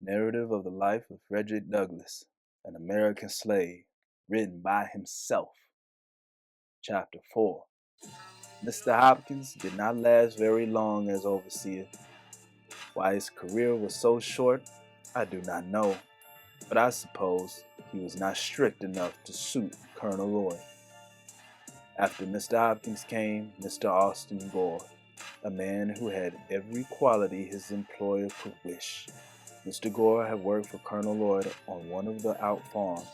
Narrative of the Life of Frederick Douglass, an American Slave, written by himself. Chapter 4. Mr. Hopkins did not last very long as overseer. Why his career was so short, I do not know, but I suppose he was not strict enough to suit Colonel Lloyd. After Mr. Hopkins came Mr. Austin Gore, a man who had every quality his employer could wish. Mr. Gore had worked for Colonel Lloyd on one of the out farms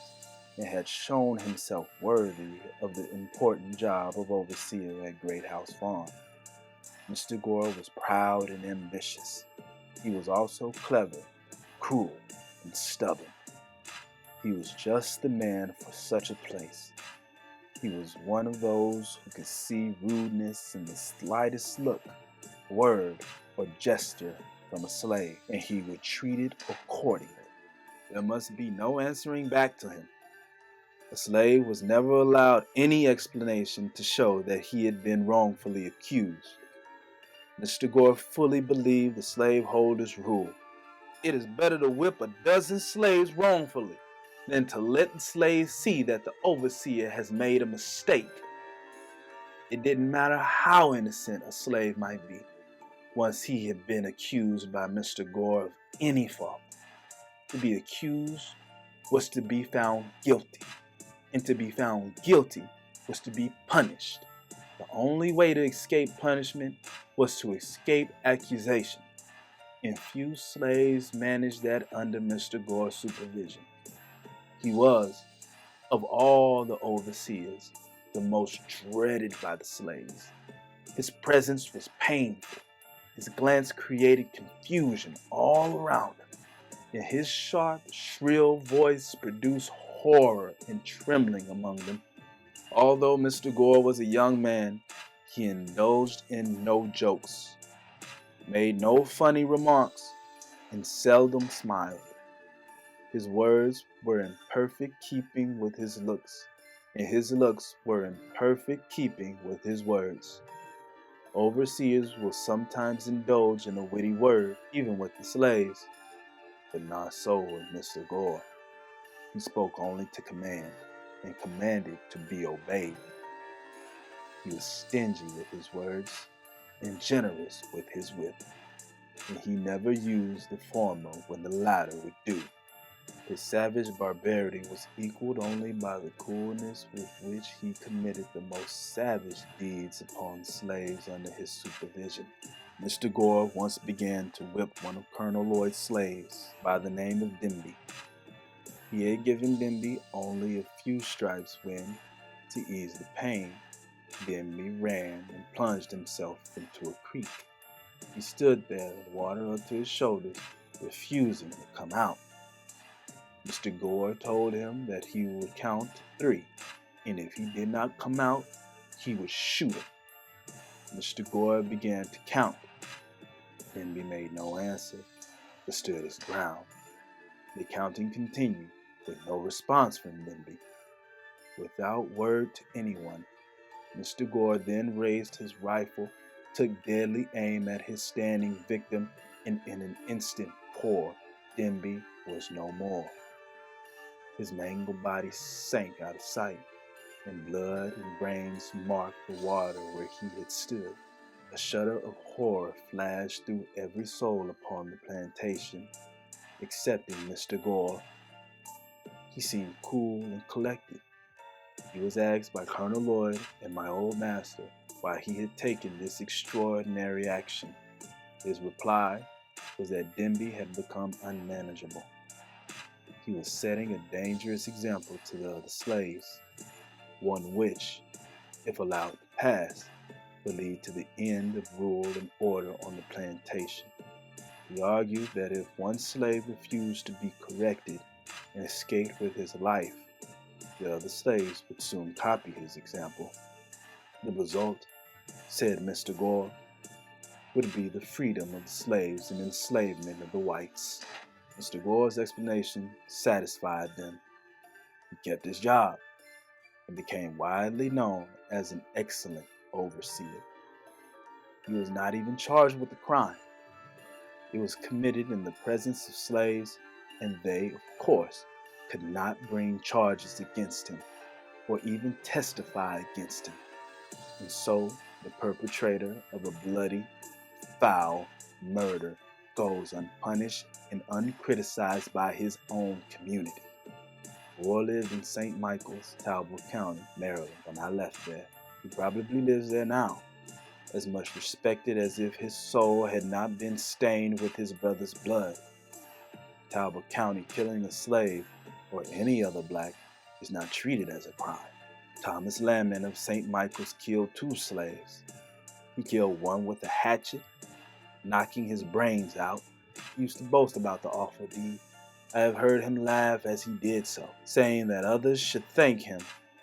and had shown himself worthy of the important job of overseer at Great House Farm. Mr. Gore was proud and ambitious. He was also clever, cruel, and stubborn. He was just the man for such a place. He was one of those who could see rudeness in the slightest look, word, or gesture from a slave, and he would treat it accordingly. There must be no answering back to him. The slave was never allowed any explanation to show that he had been wrongfully accused. Mr. Gore fully believed the slaveholder's rule. It is better to whip a dozen slaves wrongfully than to let the slave see that the overseer has made a mistake. It didn't matter how innocent a slave might be once he had been accused by Mr. Gore of any fault. To be accused was to be found guilty, and to be found guilty was to be punished. The only way to escape punishment was to escape accusation, and few slaves managed that under Mr. Gore's supervision. He was, of all the overseers, the most dreaded by the slaves. His presence was painful. His glance created confusion all around him, and his sharp, shrill voice produced horror and trembling among them. Although Mr. Gore was a young man, he indulged in no jokes, made no funny remarks, and seldom smiled. His words were in perfect keeping with his looks, and his looks were in perfect keeping with his words. Overseers will sometimes indulge in a witty word, even with the slaves, but not so with Mr. Gore. He spoke only to command, and commanded to be obeyed. He was stingy with his words, and generous with his whip, and he never used the former when the latter would do. His savage barbarity was equaled only by the coolness with which he committed the most savage deeds upon slaves under his supervision. Mr. Gore once began to whip one of Colonel Lloyd's slaves by the name of Demby. He had given Demby only a few stripes when, to ease the pain, Demby ran and plunged himself into a creek. He stood there, water up to his shoulders, refusing to come out. Mr. Gore told him that he would count 3, and if he did not come out, he would shoot him. Mr. Gore began to count. Demby made no answer, but stood his ground. The counting continued, with no response from Demby. Without word to anyone, Mr. Gore then raised his rifle, took deadly aim at his standing victim, and in an instant poor Demby was no more. His mangled body sank out of sight, and blood and brains marked the water where he had stood. A shudder of horror flashed through every soul upon the plantation, excepting Mr. Gore. He seemed cool and collected. He was asked by Colonel Lloyd and my old master why he had taken this extraordinary action. His reply was that Demby had become unmanageable. He was setting a dangerous example to the other slaves, one which, if allowed to pass, would lead to the end of rule and order on the plantation. He argued that if one slave refused to be corrected and escaped with his life, the other slaves would soon copy his example. The result, said Mr. Gore, would be the freedom of the slaves and enslavement of the whites. Mr. Gore's explanation satisfied them. He kept his job and became widely known as an excellent overseer. He was not even charged with the crime. It was committed in the presence of slaves, and they, of course, could not bring charges against him or even testify against him. And so the perpetrator of a bloody, foul murder goes unpunished and uncriticized by his own community. Boy lived in St. Michael's, Talbot County, Maryland, when I left there. He probably lives there now, as much respected as if his soul had not been stained with his brother's blood. Talbot County killing a slave or any other black is not treated as a crime. Thomas Landman of St. Michael's killed 2 slaves. He killed one with a hatchet, knocking his brains out. He used to boast about the awful deed. I have heard him laugh as he did so, saying that others should thank him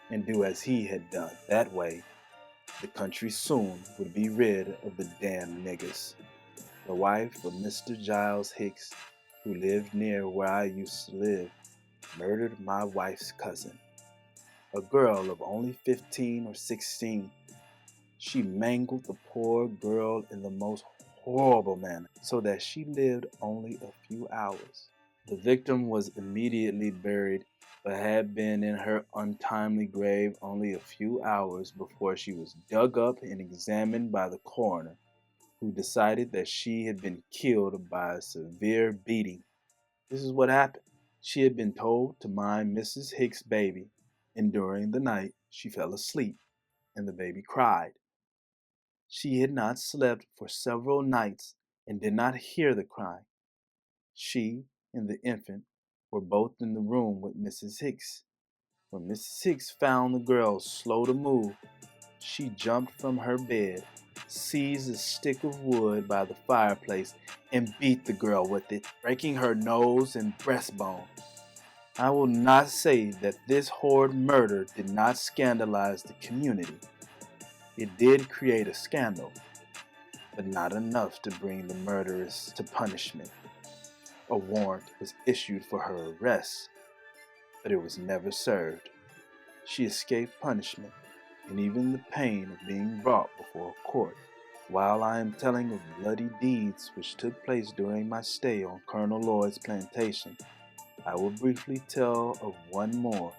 and do as he had done. That way, the country soon would be rid of the damn niggers. The wife of Mr. Giles Hicks, who lived near where I used to live, murdered my wife's cousin, a girl of only 15 or 16. She mangled the poor girl in the most horrible manner, so that she lived only a few hours. The victim was immediately buried, but had been in her untimely grave only a few hours before she was dug up and examined by the coroner, who decided that she had been killed by a severe beating. This is what happened. She had been told to mind Mrs. Hicks' baby, and during the night she fell asleep, and the baby cried. She had not slept for several nights and did not hear the crying. She and the infant were both in the room with Mrs. Hicks. When Mrs. Hicks found the girl slow to move, she jumped from her bed, seized a stick of wood by the fireplace, and beat the girl with it, breaking her nose and breastbone. I will not say that this horrid murder did not scandalize the community. It did create a scandal, but not enough to bring the murderess to punishment. A warrant was issued for her arrest, but it was never served. She escaped punishment and even the pain of being brought before a court. While I am telling of bloody deeds which took place during my stay on Colonel Lloyd's plantation, I will briefly tell of one more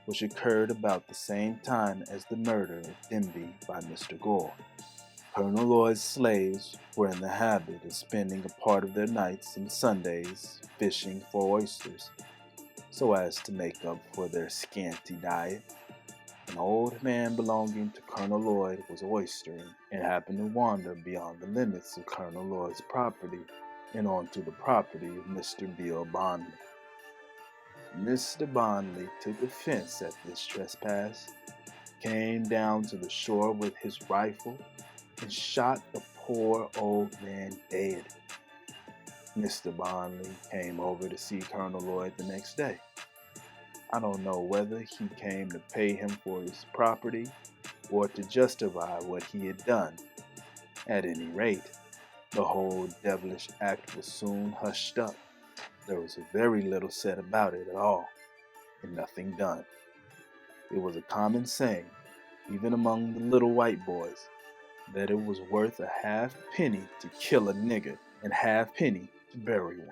which occurred about the same time as the murder of Denby by Mr. Gore. Colonel Lloyd's slaves were in the habit of spending a part of their nights and Sundays fishing for oysters, so as to make up for their scanty diet. An old man belonging to Colonel Lloyd was oystering and happened to wander beyond the limits of Colonel Lloyd's property and onto the property of Mr. Bill Bondley. Mr. Bondley took offense at this trespass, came down to the shore with his rifle, and shot the poor old man dead. Mr. Bondley came over to see Colonel Lloyd the next day. I don't know whether he came to pay him for his property or to justify what he had done. At any rate, the whole devilish act was soon hushed up. There was very little said about it at all, and nothing done. It was a common saying, even among the little white boys, that it was worth a half penny to kill a nigger and half penny to bury one.